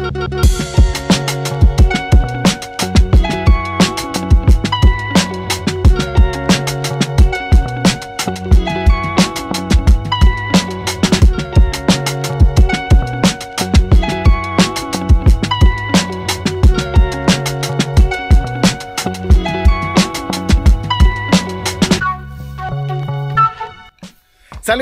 Salut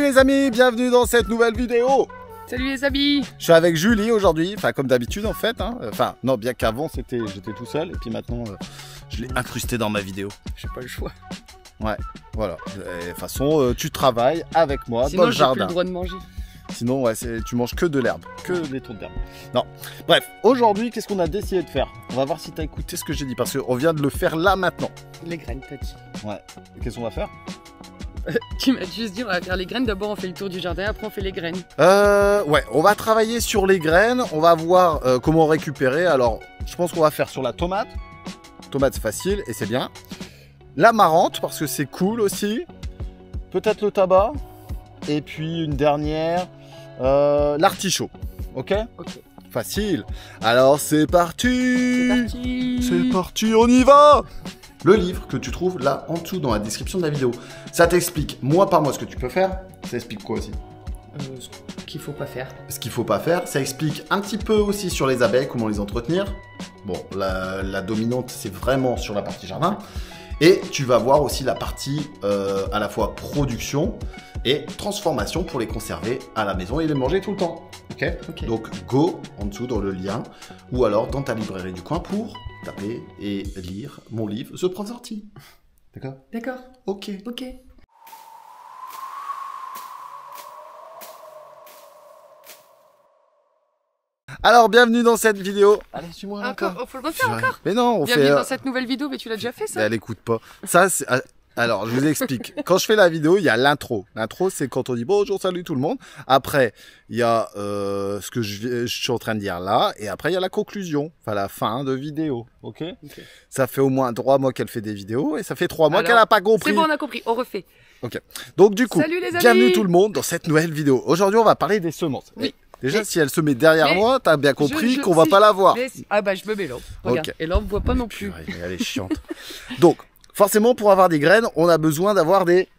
les amis, bienvenue dans cette nouvelle vidéo. Salut les amis. Je suis avec Julie aujourd'hui, enfin comme d'habitude en fait, hein. Enfin non, bien qu'avant j'étais tout seul et puis maintenant je l'ai incrusté dans ma vidéo. J'ai pas le choix. Ouais, voilà. Et, de toute façon, tu travailles avec moi sinon, dans le jardin. Sinon j'ai plus le droit de manger. Sinon, ouais, tu manges que de l'herbe, que des troncs d'herbe. Non. Bref, aujourd'hui, qu'est-ce qu'on a décidé de faire? On va voir si tu as écouté ce que j'ai dit, parce qu'on vient de le faire là maintenant. Les graines, t'as dit. Ouais. Qu'est-ce qu'on va faire? Tu m'as juste dit on va faire les graines, d'abord on fait le tour du jardin, après on fait les graines. Ouais, on va travailler sur les graines, on va voir comment récupérer. Alors, je pense qu'on va faire sur la tomate. Tomate, c'est facile et c'est bien. La marrante, parce que c'est cool aussi. Peut-être le tabac. Et puis une dernière, l'artichaut. Ok? Ok. Facile. Alors, c'est parti! C'est parti! C'est parti, on y va! Le livre que tu trouves là en dessous dans la description de la vidéo, ça t'explique mois par mois ce que tu peux faire. Ça explique quoi aussi? Ce qu'il faut pas faire. Ce qu'il faut pas faire. Ça explique un petit peu aussi sur les abeilles, comment les entretenir. Bon, la dominante, c'est vraiment sur la partie jardin. Et tu vas voir aussi la partie à la fois production et transformation pour les conserver à la maison et les manger tout le temps. Ok. Donc go en dessous dans le lien ou alors dans ta librairie du coin pour taper et lire mon livre The Prof Sortie. D'accord? D'accord. Ok. Ok. Alors bienvenue dans cette vidéo. Allez, suis-moi encore. Oh, faut le refaire encore. Mais non, on bienvenue fait. Dans cette nouvelle vidéo, mais tu l'as déjà fait ça? Elle écoute pas. Ça c'est. Alors, je vous explique. Quand je fais la vidéo, il y a l'intro. L'intro, c'est quand on dit bonjour, salut tout le monde. Après, il y a ce que je suis en train de dire là. Et après, il y a la conclusion. Enfin, la fin de vidéo. Ok. Ça fait au moins 3 mois qu'elle fait des vidéos. Et ça fait 3 mois qu'elle n'a pas compris. C'est bon, on a compris. On refait. Ok. Donc, du coup, salut les amis. Bienvenue tout le monde dans cette nouvelle vidéo. Aujourd'hui, on va parler des semences. Oui. Déjà, si elle se met derrière moi, t'as bien compris qu'on va pas la voir. Ah bah, je me mets là. Regarde. Et là, on ne voit pas non plus. Elle est chiante. Donc, forcément, pour avoir des graines, on a besoin d'avoir des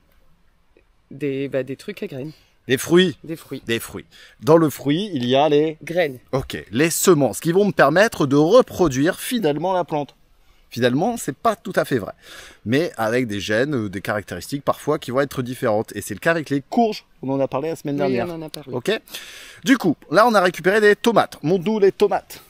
trucs à graines. Des fruits. Des fruits. Des fruits. Dans le fruit, il y a les graines. Ok, les semences qui vont me permettre de reproduire fidèlement la plante. Fidèlement, c'est pas tout à fait vrai. Mais avec des gènes, des caractéristiques parfois qui vont être différentes. Et c'est le cas avec les courges. On en a parlé la semaine dernière. Oui, on en a parlé. Ok. Du coup, là, on a récupéré des tomates. Montre-nous les tomates.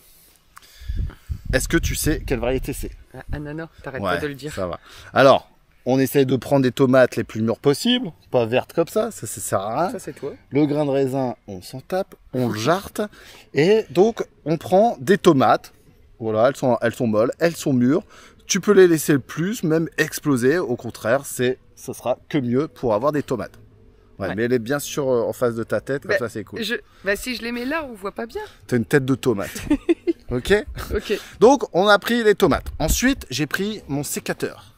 Est-ce que tu sais quelle variété c'est? Ananas, t'arrêtes pas de le dire. Ça va. Alors, on essaye de prendre des tomates les plus mûres possibles, pas vertes comme ça sert à rien. Ça c'est toi. Le grain de raisin, on s'en tape, on le jarte. Et donc, on prend des tomates. Voilà, elles sont molles, elles sont mûres. Tu peux les laisser le plus, même exploser. Au contraire, ce sera que mieux pour avoir des tomates. Ouais. Mais elle est bien sûr en face de ta tête, comme ça c'est cool. Si je les mets là, on voit pas bien. T'as une tête de tomate. Ok. Ok. Donc, on a pris les tomates. Ensuite, j'ai pris mon sécateur.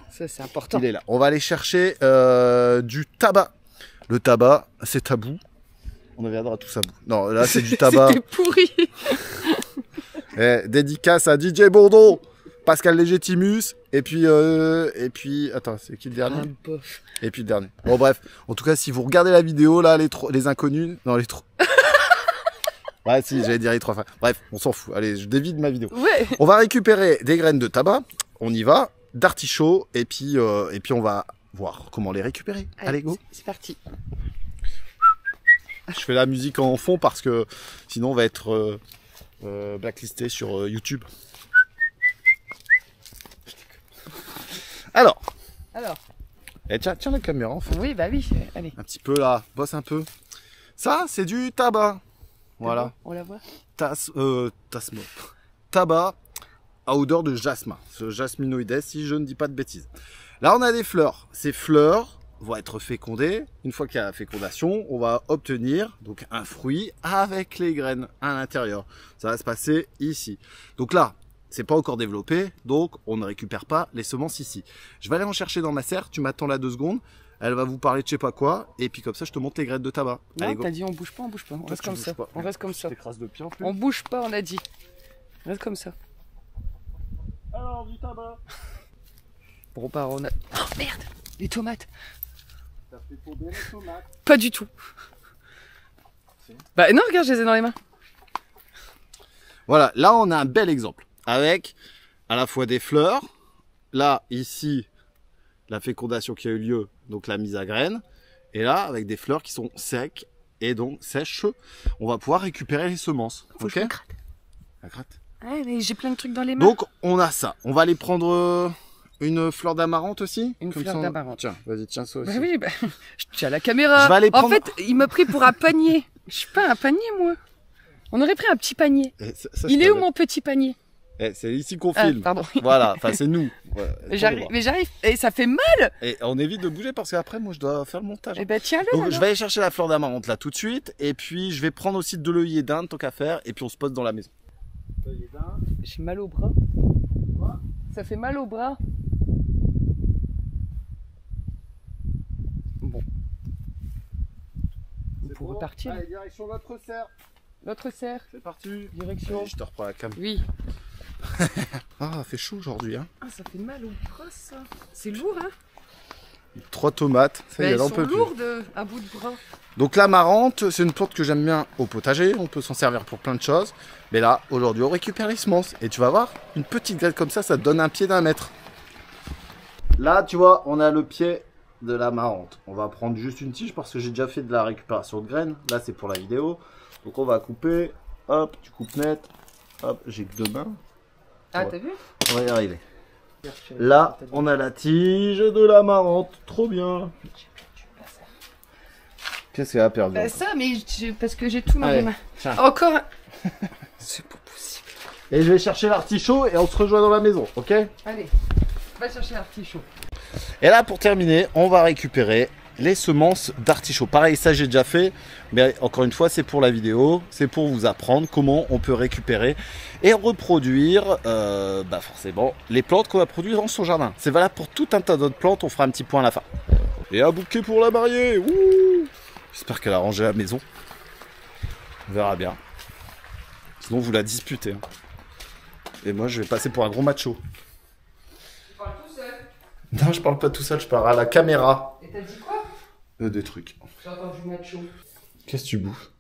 Ça, c'est important. Il est là. On va aller chercher du tabac. Le tabac, c'est tabou. On reviendra tous à bout. Non, là, c'est du tabac. C'était pourri. Dédicace à DJ Bourdon, Pascal Légitimus, et puis, attends, c'est qui le dernier? Et puis le dernier. Bon, bref. En tout cas, si vous regardez la vidéo, là, les inconnus, non, les trois. Ouais, si, j'allais dire les 3 fois. Bref, on s'en fout. Allez, je dévide ma vidéo. Ouais. On va récupérer des graines de tabac. On y va. D'artichaut. Et puis on va voir comment les récupérer. Allez, go. C'est parti. Je fais la musique en fond parce que sinon on va être blacklisté sur YouTube. Alors. Et tiens la caméra en fait. Oui, bah oui. Allez. Un petit peu là, bosse un peu. Ça, c'est du tabac. Voilà. On la voit. Tabac à odeur de jasmin. Ce jasminoïdes, si je ne dis pas de bêtises. Là, on a des fleurs. Ces fleurs vont être fécondées. Une fois qu'il y a la fécondation, on va obtenir donc un fruit avec les graines à l'intérieur. Ça va se passer ici. Donc là, c'est pas encore développé, donc on ne récupère pas les semences ici. Je vais aller en chercher dans ma serre. Tu m'attends là 2 secondes. Elle va vous parler de je sais pas quoi. Et puis comme ça, je te montre les graines de tabac. Non, Allez, go. t'as dit on bouge pas, on bouge pas. On reste comme ça. On reste comme ça. T'écrases le pied en plus. On bouge pas, on a dit. On reste comme ça. Alors, du tabac. Bon, bah, on a. Oh merde! Les tomates! T'as fait tomber les tomates. Pas du tout. Bah, non, regarde, je les ai dans les mains. Voilà, là, on a un bel exemple. Avec à la fois des fleurs. Là, ici, la fécondation qui a eu lieu, donc la mise à graines. Et là, avec des fleurs qui sont secs et donc sèches, on va pouvoir récupérer les semences. Faut que je me gratte. La gratte. Ouais, mais j'ai plein de trucs dans les mains. Donc, on a ça. On va aller prendre une fleur d'amarante aussi. Une Comme fleur ça, d'amarante. Tiens, vas-y, tiens ça aussi. Bah oui, bah, je tiens la caméra. Je vais aller En prendre- fait, il m'a pris pour un panier. Je suis pas un panier, moi. On aurait pris un petit panier. Et ça, Il je est où t'avais- mon petit panier? C'est ici qu'on Ah, filme. pardon. Voilà, enfin c'est nous. Ouais, Mais j'arrive. Et ça fait mal. Et on évite de bouger parce qu'après moi je dois faire le montage. Eh ben, tiens-le. Donc alors. je vais aller chercher la fleur d'amarante là tout de suite et puis je vais prendre aussi de l'œillet d'Inde tant qu'à faire et puis on se pose dans la maison. J'ai mal au bras. Ça fait mal au bras. Bon. On pourrait repartir. Allez, direction notre serre. L'autre serre. C'est parti. Direction. Allez, je te reprends la cam. Oui. Ah, fait chaud aujourd'hui hein. Ah, ça fait mal au bras, ça. C'est lourd, hein. 3 tomates, ça y est, Elles elle en sont peut plus. lourdes à bout de bras. Donc l'amarante, c'est une plante que j'aime bien au potager, on peut s'en servir pour plein de choses. Mais là, aujourd'hui, on récupère les semences. Et tu vas voir, une petite graine comme ça te donne un pied d'1 mètre. Là, tu vois, on a le pied de l'amarante. On va prendre juste une tige parce que j'ai déjà fait de la récupération de graines. Là, c'est pour la vidéo. Donc on va couper, hop, tu coupes net. Hop, j'ai que 2 mains. Ah, Ouais. t'as vu? On va y arriver. Là, on a la tige de l'amarante. Trop bien. Qu'est-ce qu'elle a perdu? Bah, ça, mais parce que j'ai tout dans Allez, les mains. tiens. Encore un. C'est pas possible. Et je vais chercher l'artichaut et on se rejoint dans la maison, ok? Allez, va chercher l'artichaut. Et là, pour terminer, on va récupérer les semences d'artichaut. Pareil, ça j'ai déjà fait, mais encore une fois, c'est pour la vidéo, c'est pour vous apprendre comment on peut récupérer et reproduire, forcément, les plantes qu'on va produire dans son jardin. C'est valable pour tout un tas d'autres plantes, on fera un petit point à la fin. Et un bouquet pour la mariée. Ouh, j'espère qu'elle a rangé la maison. On verra bien. Sinon, vous la disputez. Hein. Et moi, je vais passer pour un gros macho. Tu parles tout seul. Non, je parle pas tout seul, je parle à la caméra. Et t'as dit quoi? Des trucs. J'ai entendu macho. Qu'est-ce que tu bouffes?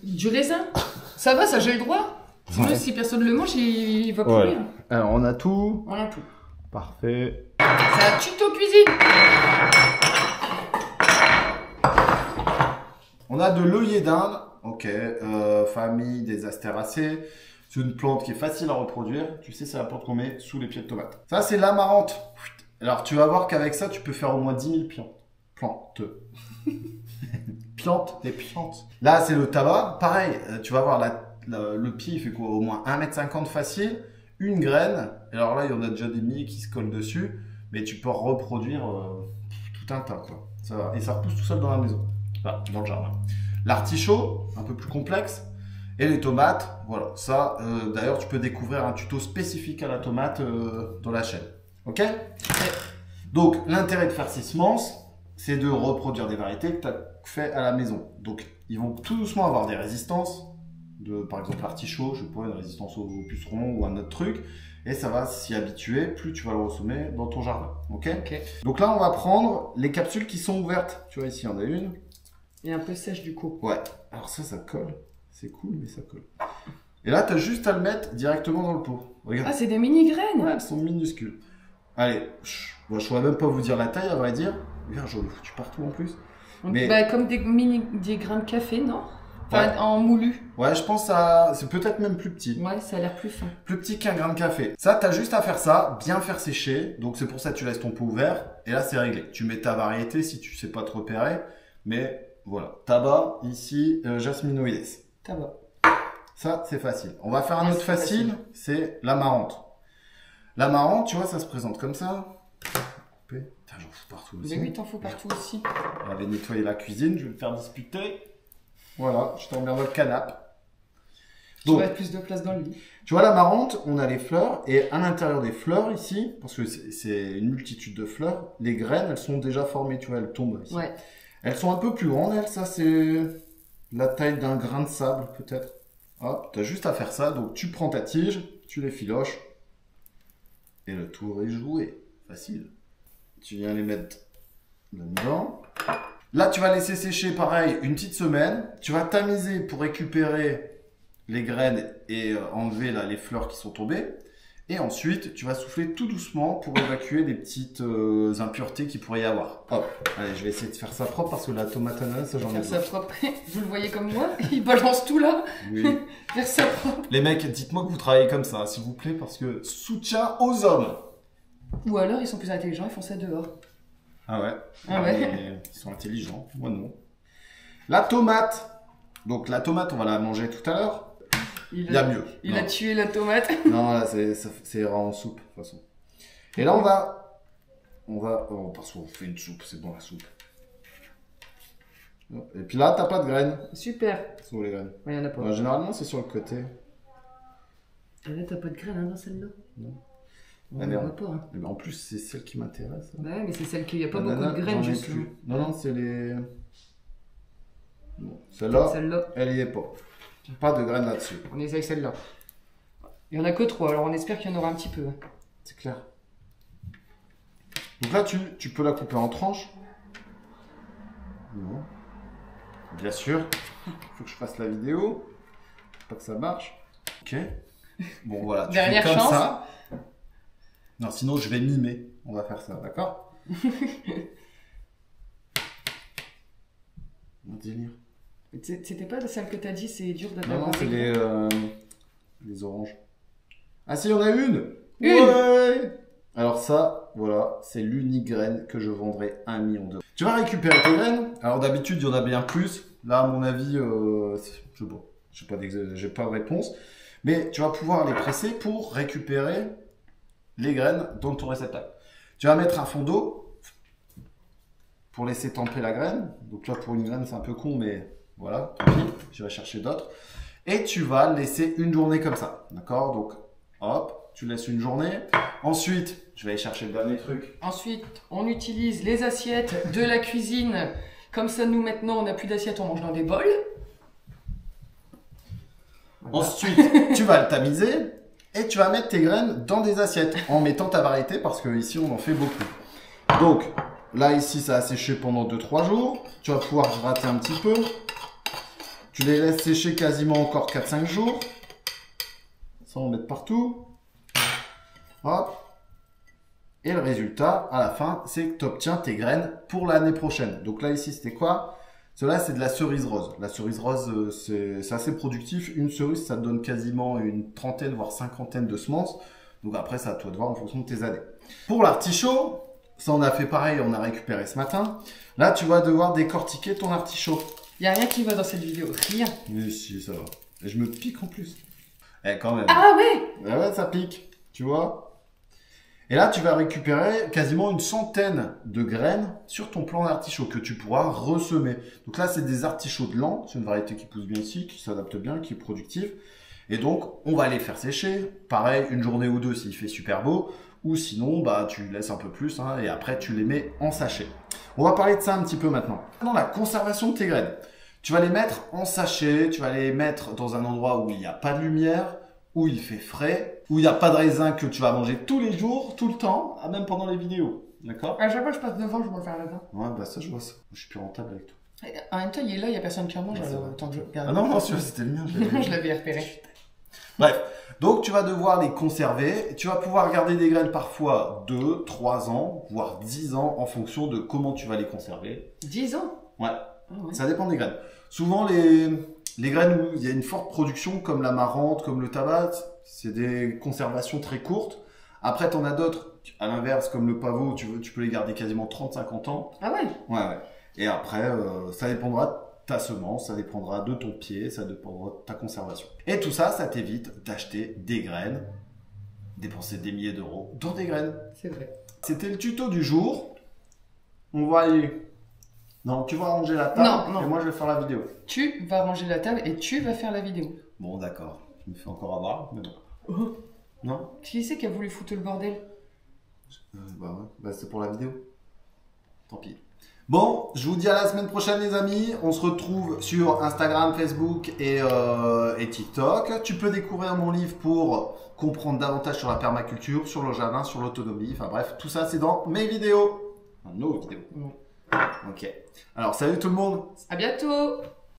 Du raisin. Ça va, ça j'ai le droit. Sinon, Ouais. si personne le mange, il va Voilà. pourrir. Alors, on a tout. On a tout. Parfait. C'est un tuto cuisine. On a de l'œillet d'Inde. Ok. Famille des astéracées. C'est une plante qui est facile à reproduire. Tu sais, c'est la plante qu'on met sous les pieds de tomates. Ça, c'est l'amarante. Alors, tu vas voir qu'avec ça, tu peux faire au moins 10 000 plantes. Plantes. Plantes, des plantes. Là, c'est le tabac. Pareil, tu vas voir, le pied, il fait quoi? Au moins 1,50 m facile. Une graine. Alors là, il y en a déjà des milliers qui se collent dessus. Mais tu peux reproduire tout un tas, quoi. Ça va. Et ça repousse tout seul dans la maison. Enfin, dans le jardin. L'artichaut, un peu plus complexe. Et les tomates, voilà. Ça, d'ailleurs, tu peux découvrir un tuto spécifique à la tomate dans la chaîne. Ok? Donc, l'intérêt de faire ces semences, c'est de reproduire des variétés que tu as fait à la maison. Donc, ils vont tout doucement avoir des résistances. Par exemple, l'artichaut, je sais pas, une résistance au puceron ou un autre truc. Et ça va s'y habituer, plus tu vas le ressemer dans ton jardin. Ok? Donc là, on va prendre les capsules qui sont ouvertes. Tu vois, ici, il y en a une. Et un peu sèche du coup. Ouais. Alors ça colle. C'est cool, mais ça colle. Et là, tu as juste à le mettre directement dans le pot. Regarde. Ah, c'est des mini-graines. Ouais, elles sont minuscules. Allez, je ne saurais même pas vous dire la taille, à vrai dire. Regarde, j'en ai foutu partout en plus. Mais- Bah, comme des grains de café, non? Enfin, Ouais. en moulu. Ouais, je pense c'est peut-être même plus petit. Ouais, ça a l'air plus fin. Plus petit qu'un grain de café. Ça, tu as juste à faire ça, bien faire sécher. Donc c'est pour ça que tu laisses ton pot ouvert. Et là, c'est réglé. Tu mets ta variété si tu sais pas te repérer. Mais voilà. Tabac, ici, Jasminoides. Tabac. Ça, c'est facile. On va faire un Ah, autre c'est facile, c'est l'amarante. L'amarante, tu vois, ça se présente comme ça. Putain, j'en fous partout aussi. Mais oui, t'en fous partout aussi. On avait nettoyé la cuisine, je vais me faire disputer. Voilà, je t'emmerde dans le canapé. Donc, Tu vas plus de place dans le lit. tu vois la marrante, on a les fleurs, et à l'intérieur des fleurs ici, parce que c'est une multitude de fleurs, les graines, elles sont déjà formées, tu vois, elles tombent ici. Ouais. Elles sont un peu plus grandes, elles, ça c'est la taille d'un grain de sable peut-être. Hop, t'as juste à faire ça, donc tu prends ta tige, tu les filoches, et le tour est joué. Facile. Tu viens les mettre là-dedans. Là, tu vas laisser sécher pareil une petite semaine. Tu vas tamiser pour récupérer les graines et enlever là, les fleurs qui sont tombées. Et ensuite, tu vas souffler tout doucement pour évacuer des petites impuretés qu'il pourrait y avoir. Hop, allez, je vais essayer de faire ça propre parce que la tomate ananas, ça j'en ai Faire ça besoin. propre. Vous le voyez comme moi, il balance tout là. Oui. Faire ça propre. Les mecs, dites-moi que vous travaillez comme ça, s'il vous plaît, parce que soutien aux hommes. Ou alors ils sont plus intelligents, ils font ça dehors. Ah ouais. Ah ouais. Mais ils sont intelligents, moi non. La tomate. Donc la tomate, on va la manger tout à l'heure. Il y a mieux. Il a tué la tomate. Non, là, c'est en soupe, de toute façon. Et là, on va... Oh, parce qu'on fait une soupe, c'est bon, la soupe. Et puis là, t'as pas de graines. Super. Sur les graines. Il y en a pas. Ouais, généralement, c'est sur le côté. Ah là, t'as pas de graines hein, dans celle-là. Non. On Ah, n'en merde. voit pas. Hein. Mais en plus, c'est celle qui m'intéresse. Bah ouais, mais c'est celle qui... Il n'y a pas beaucoup Banana, de graines, j'en ai justement. plus. Non, non, c'est les... Bon, celle-là, Celle-là. elle y est pas. Pas de graines là-dessus. On essaye celle-là. Il y en a que 3, alors on espère qu'il y en aura un petit peu. C'est clair. Donc là, tu peux la couper en tranches. Non. Bien sûr. Il faut que je fasse la vidéo. Pas que ça marche. Ok. Bon, voilà. Tu Dernière fais comme chance. ça. Non, sinon, je vais mimer. On va faire ça, d'accord? Mon délire. C'était pas celle que t'as dit, c'est dur Non, d'avoir. non, c'est les oranges. Ah si, il y en a une. Une. Ouais. Alors ça, voilà, c'est l'unique graine que je vendrai 1 million d'euros. Tu vas récupérer tes graines. Alors d'habitude, il y en a bien plus. Là, à mon avis, je sais pas, j'ai pas de réponse. Mais tu vas pouvoir les presser pour récupérer les graines dans ton réceptacle. Tu vas mettre un fond d'eau pour laisser temper la graine. Donc là, pour une graine, c'est un peu con, mais voilà, tant pis, je vais chercher d'autres. Et tu vas laisser une journée comme ça, d'accord? Donc, hop, tu laisses une journée. Ensuite, je vais aller chercher le dernier truc. Ensuite, on utilise les assiettes de la cuisine. Comme ça, nous, maintenant, on n'a plus d'assiettes, on mange dans des bols. Voilà. Ensuite, tu vas le tamiser et tu vas mettre tes graines dans des assiettes en mettant ta variété parce que ici, on en fait beaucoup. Donc, là, ici, ça a séché pendant 2-3 jours. Tu vas pouvoir gratter un petit peu. Tu les laisses sécher quasiment encore 4-5 jours. Ça, on va mettre partout. Hop. Et le résultat, à la fin, c'est que tu obtiens tes graines pour l'année prochaine. Donc là, ici, c'était quoi? Cela, c'est de la cerise rose. La cerise rose, c'est assez productif. Une cerise, ça te donne quasiment une trentaine, voire 50aine de semences. Donc après, c'est à toi de voir en fonction de tes années. Pour l'artichaut, ça, on a fait pareil, on a récupéré ce matin. Là, tu vas devoir décortiquer ton artichaut. Il n'y a rien qui va dans cette vidéo, rien. Oui, si, ça va. Et je me pique en plus. Eh, quand même. Ah ouais. Ouais, ça pique, tu vois. Et là, tu vas récupérer quasiment une centaine de graines sur ton plant d'artichaut que tu pourras ressemer. Donc là, c'est des artichauts de l'an. C'est une variété qui pousse bien ici, qui s'adapte bien, qui est productive. Et donc, on va les faire sécher. Pareil, une journée ou deux s'il fait super beau. Ou sinon, bah, tu laisses un peu plus hein, et après, tu les mets en sachet. On va parler de ça un petit peu maintenant. Dans la conservation de tes graines, tu vas les mettre en sachet. Tu vas les mettre dans un endroit où il n'y a pas de lumière, où il fait frais, où il n'y a pas de raisin que tu vas manger tous les jours, tout le temps, même pendant les vidéos. D'accord? À chaque fois que je passe devant, je me faire là-bas. Ouais, bah ça, je vois ça. Je suis plus rentable avec toi. En même temps, il est là, il n'y a personne qui en mange, Ouais, alors vrai. autant que je regarde. Ah non, non, c'était le mien. Je l'avais repéré. Bref, donc tu vas devoir les conserver. Tu vas pouvoir garder des graines parfois 2, 3 ans, voire 10 ans en fonction de comment tu vas les conserver. 10 ans. Ouais, Ah ouais. ça dépend des graines. Souvent, les graines où il y a une forte production, comme l'amarante, comme le tabac, c'est des conservations très courtes. Après, tu en as d'autres, à l'inverse, comme le pavot, tu peux les garder quasiment 30-50 ans. Ah ouais. Ouais, ouais. Et après, ça dépendra de ta semence, ça dépendra de ton pied, ça dépendra de ta conservation. Et tout ça, ça t'évite d'acheter des graines, dépenser des milliers d'euros dans des graines. C'est vrai. C'était le tuto du jour. On va aller... Non, tu vas ranger la table Non, non. et moi je vais faire la vidéo. Tu vas ranger la table et tu vas faire la vidéo. Bon, d'accord. Je me fais encore avoir, mais bon. Oh. Non? Qui c'est qui a voulu foutre le bordel? Bah ouais, bah c'est pour la vidéo. Tant pis. Bon, je vous dis à la semaine prochaine les amis. On se retrouve sur Instagram, Facebook et TikTok. Tu peux découvrir mon livre pour comprendre davantage sur la permaculture, sur le jardin, sur l'autonomie. Enfin bref, tout ça c'est dans mes vidéos. Nos vidéos. Ok. Alors salut tout le monde. À bientôt.